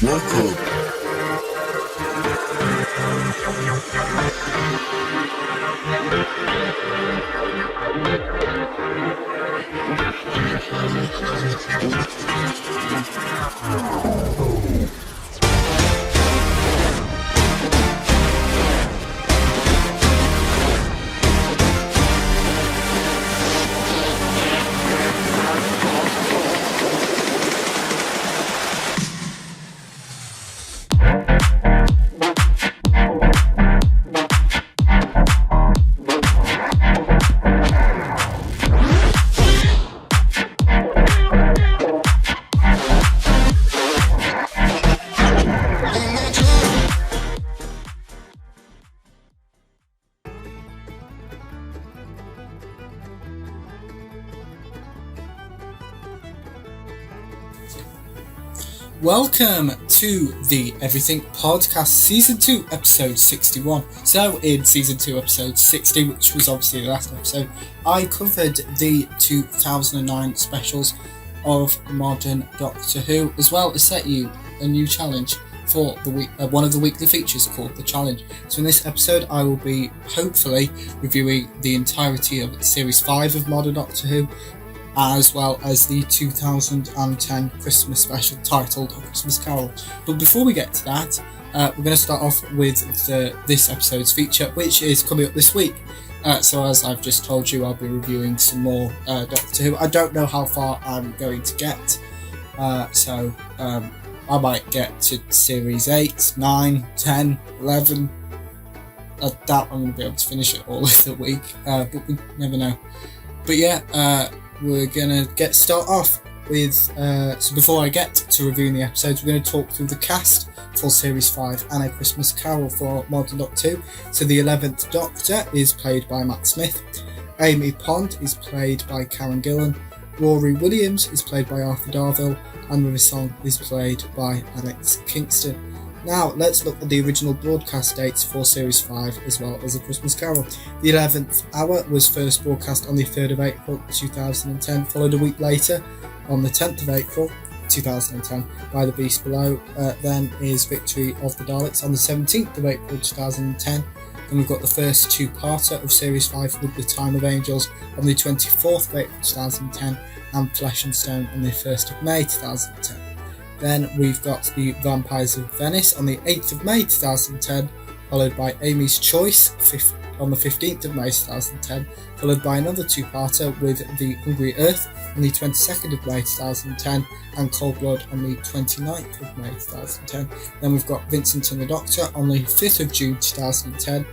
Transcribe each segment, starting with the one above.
Welcome. Welcome to the Everything Podcast, Season 2, Episode 61. So, in Season 2, Episode 60, which was obviously the last episode, I covered the 2009 specials of modern Doctor Who, as well as set you a new challenge for the week, one of the weekly features called The Challenge. So in this episode, I will be, hopefully, reviewing the entirety of Series 5 of modern Doctor Who, as well as the 2010 Christmas special titled A Christmas Carol. But before we get to that, we're going to start off with this episode's feature, which is coming up this week. So as I've just told you, I'll be reviewing some more Doctor Who. I don't know how far I'm going to get, so I might get to Series 8, 9, 10, 11. I doubt I'm going to be able to finish it all in a week, but we never know. But yeah, we're going to start off with, so before I get to reviewing the episodes, we're going to talk through the cast for Series 5 and A Christmas Carol for Modern Doctor Who. So the 11th Doctor is played by Matt Smith, Amy Pond is played by Karen Gillan, Rory Williams is played by Arthur Darvill, and River Song is played by Alex Kingston. Now, let's look at the original broadcast dates for Series 5 as well as A Christmas Carol. The 11th hour was first broadcast on the 3rd of April 2010, followed a week later on the 10th of April 2010 by The Beast Below. Then is Victory of the Daleks on the 17th of April 2010. Then we've got the first two-parter of Series 5 with The Time of Angels on the 24th of April 2010 and Flesh&Stone on the 1st of May 2010. Then we've got The Vampires of Venice on the 8th of May 2010, followed by Amy's Choice on the 15th of May 2010, followed by another two-parter with The Hungry Earth on the 22nd of May 2010 and Cold Blood on the 29th of May 2010. Then we've got Vincent and the Doctor on the 5th of June 2010,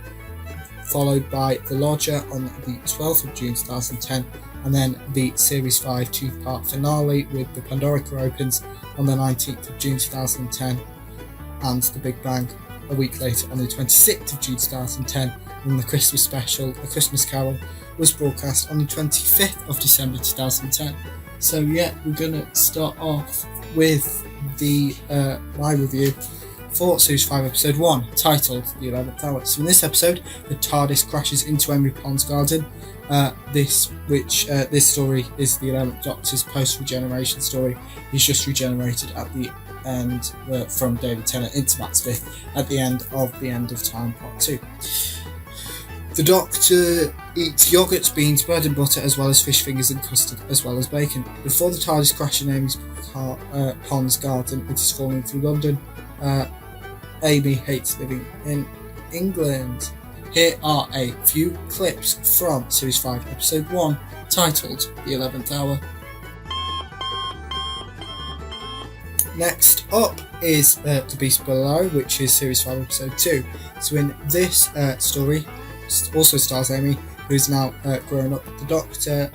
followed by The Lodger on the 12th of June 2010, and then the Series 5 two-part finale with The Pandorica Opens on the 19th of June 2010, and The Big Bang a week later on the 26th of June 2010, and the Christmas special, A Christmas Carol, was broadcast on the 25th of December 2010. So yeah, we're going to start off with the my review for Series 5 Episode 1, titled The 11th Hour. So in this episode, the TARDIS crashes into Amy Pond's garden. This story is the 11th Doctor's post-regeneration story. He's just regenerated at the end from David Tennant into Matt Smith at the end of Time Part 2. The Doctor eats yogurt, beans, bread and butter, as well as fish fingers and custard, as well as bacon. Before the TARDIS crash in Amy's Pond's garden, it is falling through London. Amy hates living in England. Here are a few clips from Series 5 Episode 1, titled The 11th Hour. Next up is The Beast Below, which is Series 5 Episode 2. So in this story, also stars Amy, who is now grown up. The Doctor,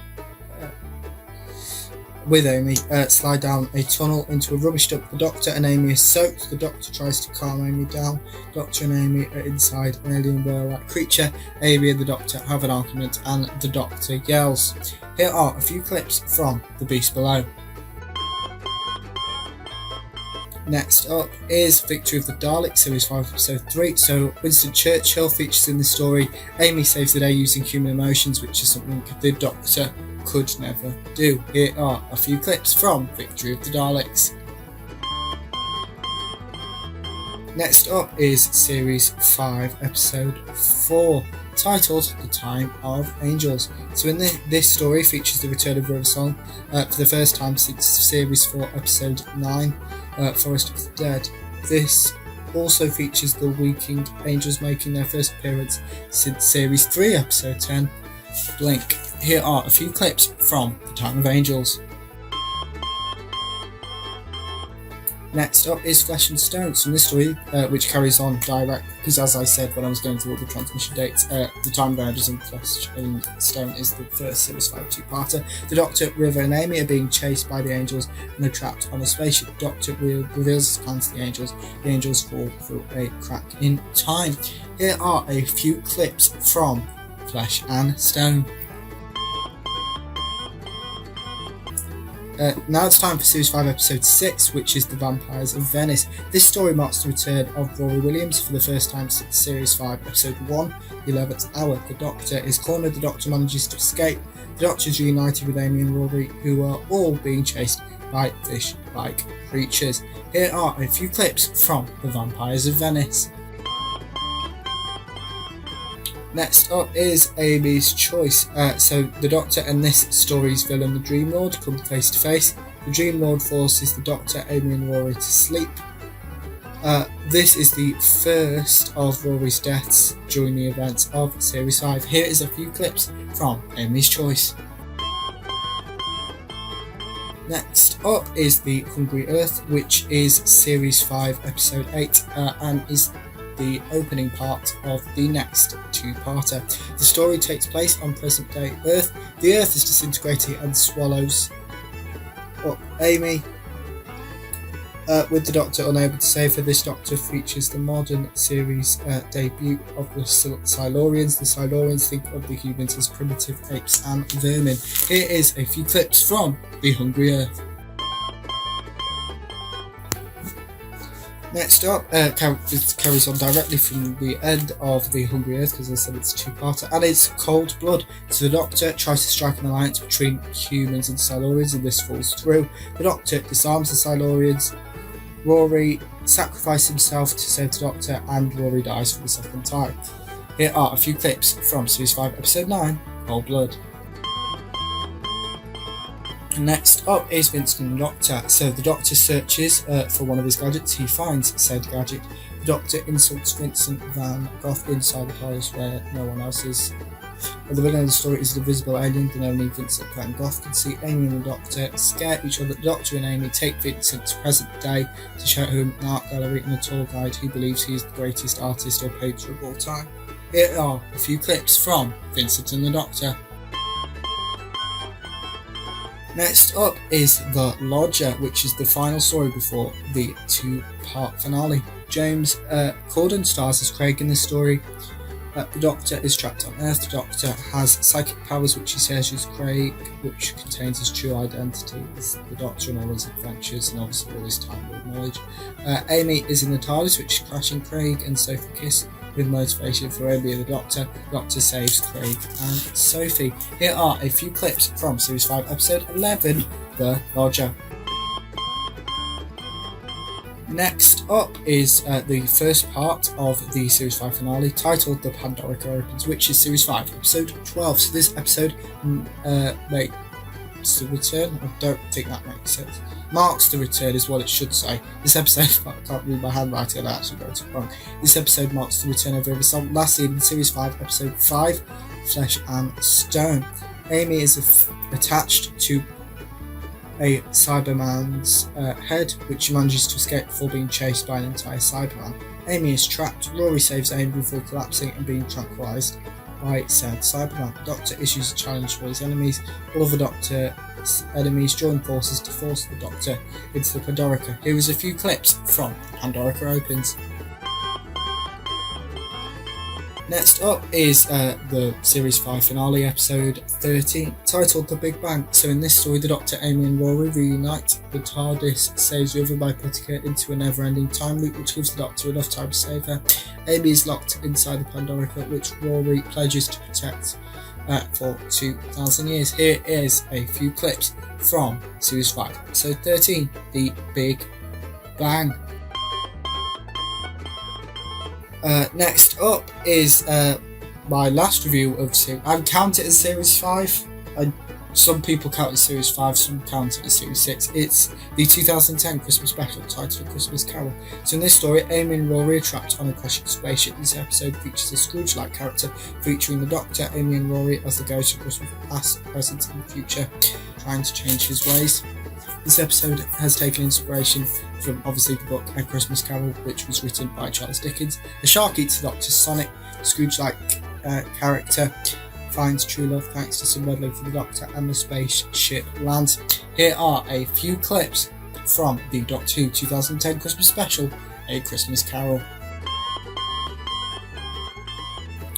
with Amy, slide down a tunnel into a rubbish dump. The Doctor and Amy are soaked. The Doctor tries to calm Amy down. Doctor and Amy are inside an alien whale-like creature. Amy and the Doctor have an argument and the Doctor yells. Here are a few clips from The Beast Below. Next up is Victory of the Daleks, Series 5, Episode 3. So Winston Churchill features in the story. Amy saves the day using human emotions, which is something the Doctor could never do. Here are a few clips from Victory of the Daleks. Next up is Series 5, Episode 4, titled The Time of Angels. So in this story features the return of River Song for the first time since Series 4, Episode 9, Forest of the Dead. This also features the Weaking Angels making their first appearance since Series 3, Episode 10, Blink. Here are a few clips from The Time of Angels. Next up is Flesh&Stone. So in this story, which carries on direct, because as I said when I was going through all the transmission dates, The Time of Angels and Flesh&Stone is the first Series 5 two-parter. The Doctor, River and Amy are being chased by the Angels and they're trapped on a spaceship. The Doctor reveals his plans to the Angels. The Angels fall through a crack in time. Here are a few clips from Flesh&Stone. Now it's time for Series 5 Episode 6, which is The Vampires of Venice. This story marks the return of Rory Williams for the first time since Series 5 Episode 1, The 11th Hour. The Doctor is cornered, the Doctor manages to escape. The Doctor is reunited with Amy and Rory, who are all being chased by fish-like creatures. Here are a few clips from The Vampires of Venice. Next up is Amy's Choice. So the Doctor and this story's villain, the Dream Lord, come face to face. The Dream Lord forces the Doctor, Amy and Rory to sleep. This is the first of Rory's deaths during the events of Series 5. Here is a few clips from Amy's Choice. Next up is The Hungry Earth, which is Series 5 Episode 8 and is the opening part of the next two-parter. The story takes place on present-day Earth. The Earth is disintegrating and swallows up Amy, with the Doctor unable to save her. This Doctor features the modern series debut of the Silurians. The Silurians think of the humans as primitive apes and vermin. Here is a few clips from The Hungry Earth. Next up, it carries on directly from the end of The Hungry Earth, because I said it's a two-parter, and it's Cold Blood. So the Doctor tries to strike an alliance between humans and Silurians, and this falls through. The Doctor disarms the Silurians. Rory sacrifices himself to save the Doctor, and Rory dies for the second time. Here are a few clips from Series 5, Episode 9, Cold Blood. Next up is Vincent and the Doctor. So the Doctor searches for one of his gadgets. He finds said gadget. The Doctor insults Vincent Van Gogh inside the TARDIS where no one else is. The villain of the story is the invisible alien that only Vincent Van Gogh can see. Amy and the Doctor scare each other. The Doctor and Amy take Vincent to present day to show him an art gallery and a tour guide who believes he is the greatest artist or painter of all time. Here are a few clips from Vincent and the Doctor. Next up is The Lodger, which is the final story before the two-part finale. James Corden stars as Craig in this story. The Doctor is trapped on Earth. The Doctor has psychic powers which he shares with Craig, which contains his true identity as the Doctor and all his adventures and obviously all his time with knowledge. Amy is in the TARDIS, which is crashing. Craig and Sophie kiss with motivation for Amy and the Doctor. The Doctor saves Craig and Sophie. Here are a few clips from Series 5 Episode 11, The Lodger. Next up is the first part of the Series 5 finale, titled The Pandorica Opens, which is Series 5 Episode 12. So this episode makes the return. I don't think that makes sense. Marks the return is what it should say. This episode, I can't read my handwriting and I actually wrote it wrong. This episode marks the return of River Song, last seen in Series 5 Episode 5, Flesh and Stone. Amy is attached to a Cyberman's head, which manages to escape before being chased by an entire Cyberman. Amy is trapped. Rory saves Amy before collapsing and being tranquilized by said Cyberman. The Doctor issues a challenge for his enemies. All of the Doctor's enemies join forces to force the Doctor into the Pandorica. Here is a few clips from Pandorica Opens. Next up is the Series 5 finale, episode 13, titled The Big Bang. So in this story, the Doctor, Amy and Rory reunite. The TARDIS saves River by putting her into a never-ending time loop, which gives the Doctor enough time to save her. Amy is locked inside the Pandorica, which Rory pledges to protect for 2,000 years. Here is a few clips from Series 5, episode 13, The Big Bang. Next up is my last review of series. I count it as Series 5. Some people count it as Series 5, some count it as Series 6. It's the 2010 Christmas special titled A Christmas Carol. So in this story, Amy and Rory are trapped on a crashing spaceship. This episode features a Scrooge-like character featuring the Doctor, Amy and Rory as the ghost of Christmas past, present and future, trying to change his ways. This episode has taken inspiration from obviously the book A Christmas Carol, which was written by Charles Dickens. The shark eats the Doctor's Sonic, Scrooge-like character finds true love thanks to some meddling from the Doctor, and the spaceship lands. Here are a few clips from the Doctor Who 2010 Christmas special, A Christmas Carol.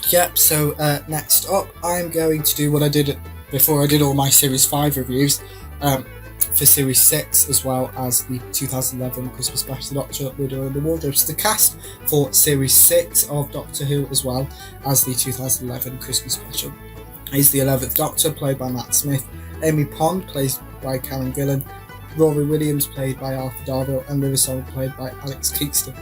Yep, so next up I'm going to do what I did before I did all my Series 5 reviews for Series 6, as well as the 2011 Christmas special, The Doctor, Widow and the Wardrobe. So the cast for Series 6 of Doctor Who, as well as the 2011 Christmas special, is the 11th Doctor, played by Matt Smith, Amy Pond, played by Karen Gillan, Rory Williams, played by Arthur Darvill, and River Song, played by Alex Kingston.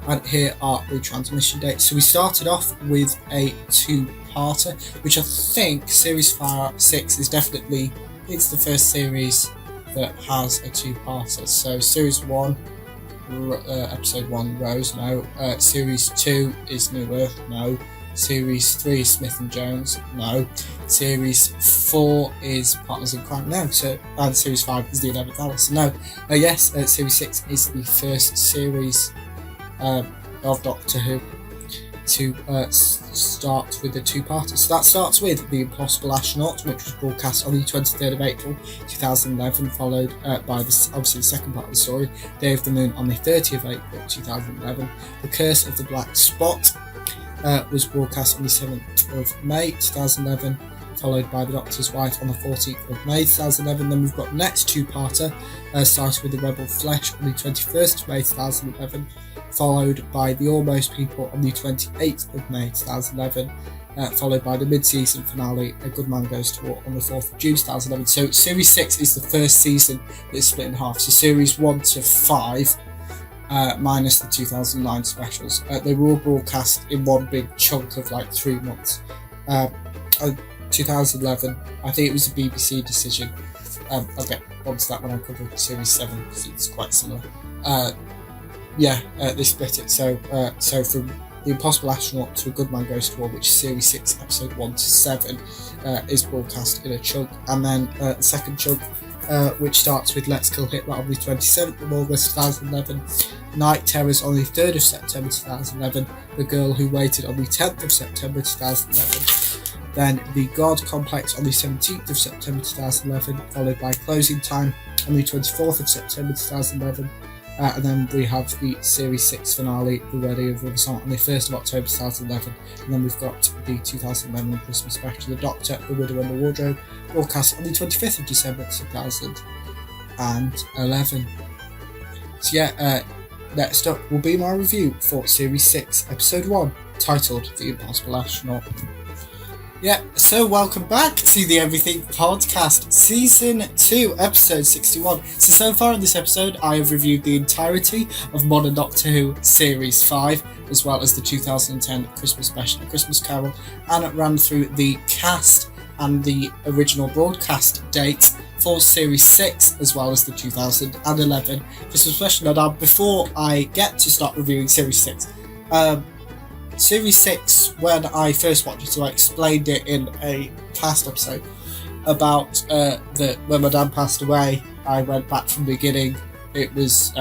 And here are the transmission dates. So we started off with a two-parter, which I think Series 6 is definitely, it's the first series that has a two-parter. So Series 1, Episode 1, Rose, no. Series 2 is New Earth, no. Series 3 is Smith and Jones, no. Series 4 is Partners in Crime, no. So, and Series 5 is The 11th Hour, so no. Yes, Series 6 is the first series of Doctor Who to start with the two-parter. So that starts with The Impossible Astronaut, which was broadcast on the 23rd of April 2011, followed by obviously the second part of the story, Day of the Moon, on the 30th of April 2011. The Curse of the Black Spot was broadcast on the 7th of May 2011, followed by The Doctor's Wife on the 14th of May 2011. Then we've got the next two-parter, starting with The Rebel Flesh on the 21st of May 2011, followed by The Almost People on the 28th of May 2011, followed by the mid-season finale, A Good Man Goes to War, on the 4th of June 2011. So Series 6 is the first season that's split in half. So Series 1 to 5, minus the 2009 specials, they were all broadcast in one big chunk of like 3 months. 2011, I think it was a BBC decision. I'll get onto that when I cover Series 7 because it's quite similar. They split it. So from The Impossible Astronaut to A Good Man Goes to War, which is Series 6, Episode 1 to 7, is broadcast in a chunk. And then the second chunk, which starts with Let's Kill Hitler on the 27th of August 2011, Night Terrors on the 3rd of September 2011, The Girl Who Waited on the 10th of September 2011, then The God Complex on the 17th of September 2011, followed by Closing Time on the 24th of September 2011, and then we have the Series 6 finale, The Wedding of River Song, on the 1st of October 2011, and then we've got the 2011 Christmas special, The Doctor, The Widow and the Wardrobe, broadcast on the 25th of December 2011. So next up will be my review for Series 6, Episode 1, titled The Impossible Astronaut. So welcome back to the Everything Podcast, Season 2, Episode 61. So far in this episode, I have reviewed the entirety of Modern Doctor Who Series 5, as well as the 2010 Christmas special, Christmas Carol, and ran through the cast and the original broadcast dates for Series 6, as well as the 2011 Christmas special. Now, before I get to start reviewing Series 6, Series 6, when I first watched it, so I explained it in a past episode about when my dad passed away, I went back from the beginning. It was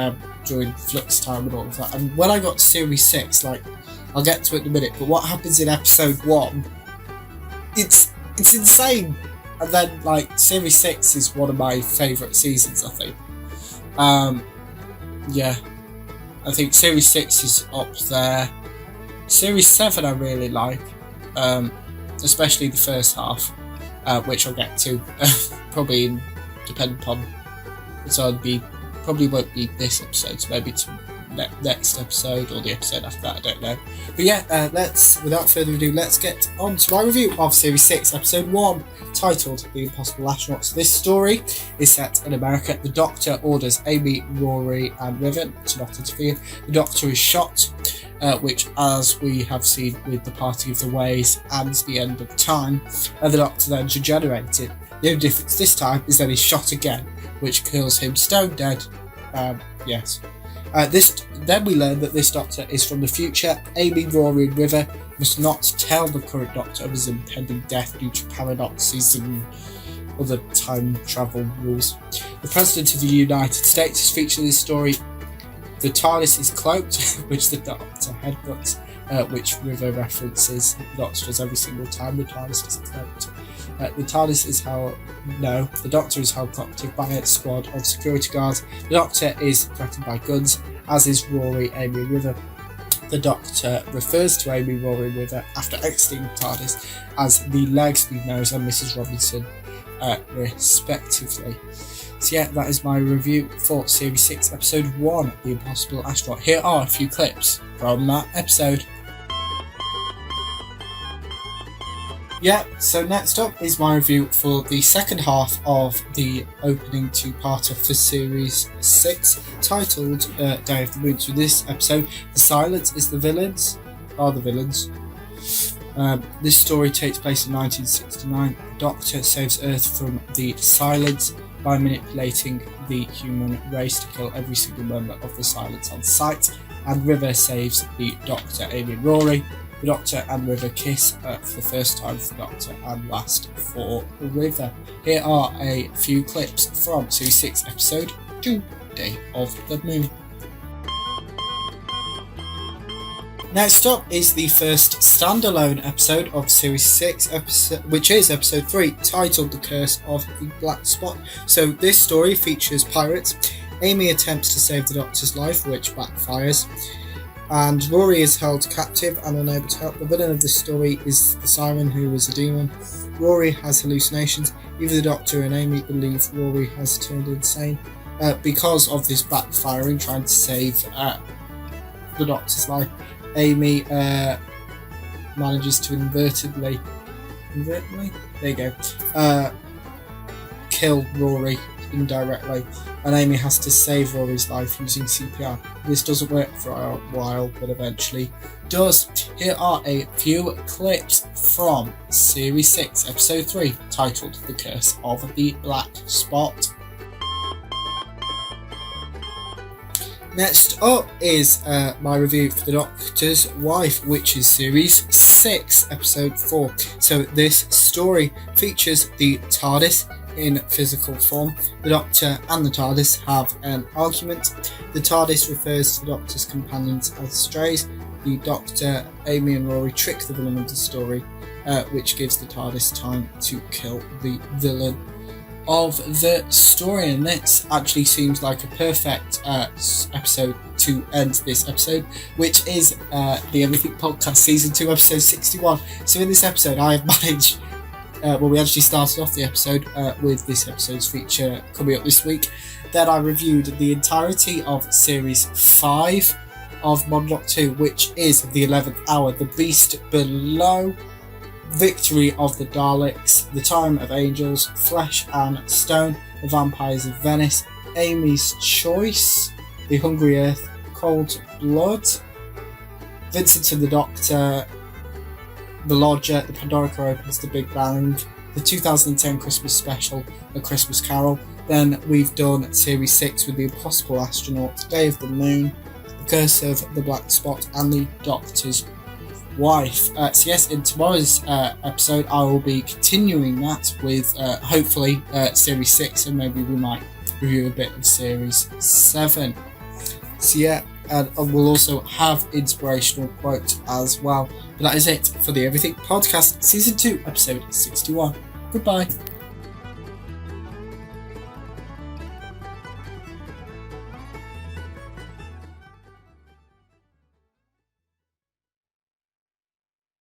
during Flux time and all of that. And when I got to Series 6, I'll get to it in a minute, but what happens in Episode 1, it's insane. And then, Series 6 is one of my favourite seasons, I think. I think Series 6 is up there. Series 7 I really like, especially the first half, which I'll get to, probably depending upon, probably won't be this episode, so maybe to next episode or the episode after that, I don't know. But without further ado, let's get on to my review of Series 6, Episode 1, titled The Impossible Astronaut. So this story is set in America. The Doctor orders Amy, Rory and Riven to not interfere. The Doctor is shot which, as we have seen with the Parting of the Ways and the End of Time, the Doctor then regenerated. The only difference this time is that he's shot again, which kills him stone dead. Yes. Then we learn that this Doctor is from the future. Amy, Rory and River must not tell the current Doctor of his impending death due to paradoxes and other time travel rules. The President of the United States is featured in this story. The TARDIS is cloaked, which the Doctor headbutts, which River references. The Doctor does every single time the TARDIS is cloaked. The TARDIS is the Doctor is held captive by a squad of security guards. The Doctor is threatened by guns, as is Rory, Amy and River. The Doctor refers to Amy, Rory and River after exiting the TARDIS as the Legs, the Nose and Mrs. Robinson, respectively. So yeah, that is my review for Series 6, Episode 1, The Impossible Astronaut. Here are a few clips from that episode. Yeah, so next up is my review for the second half of the opening two-parter for Series 6, titled Day of the Moon. So this episode, The Silence is the Villains, are the villains. This story takes place in 1969. The Doctor saves Earth from the Silence by manipulating the human race to kill every single member of the Silence on sight, and River saves the Doctor, Amy and Rory. The Doctor and River kiss for the first time for the Doctor and last for River. Here are a few clips from Series 6, Episode 2, Day of the Moon. Next up is the first standalone episode of Series 6, which is Episode 3, titled The Curse of the Black Spot. So this story features pirates. Amy attempts to save the Doctor's life, which backfires, and Rory is held captive and unable to help. The villain of this story is the Siren, who is a demon. Rory has hallucinations. Even the Doctor and Amy believe Rory has turned insane because of this backfiring, trying to save the Doctor's life. Amy manages to inadvertently, there you go, kill Rory indirectly, and Amy has to save Rory's life using CPR. This doesn't work for a while, but eventually does. Here are a few clips from Series 6, Episode 3, titled The Curse of the Black Spot. Next up is my review for The Doctor's Wife, which is Series 6, Episode 4. So this story features the TARDIS in physical form. The Doctor and the TARDIS have an argument. The TARDIS refers to the Doctor's companions as strays. The Doctor, Amy and Rory trick the villain of the story, which gives the TARDIS time to kill the villain of the story, and this actually seems like a perfect episode to end this episode, which is the Everything Podcast Season 2, Episode 61. So in this episode I have managed, we actually started off the episode with this episode's feature coming up this week. Then I reviewed the entirety of Series 5 of Modern Doctor 2, which is The 11th Hour, The Beast Below, Victory of the Daleks, The Time of Angels, Flesh and Stone, The Vampires of Venice, Amy's Choice, The Hungry Earth, Cold Blood, Vincent and the Doctor, The Lodger, The Pandorica Opens, The Big Bang, the 2010 Christmas Special, A Christmas Carol. Then we've done Series 6 with The Impossible Astronaut, Day of the Moon, The Curse of the Black Spot, and The Doctor's Wife. So yes, in tomorrow's episode I will be continuing that with hopefully Series 6, and maybe we might review a bit of Series 7. So yeah, and we'll also have inspirational quotes as well. But that is it for the Everything Podcast Season 2, Episode 61. Goodbye.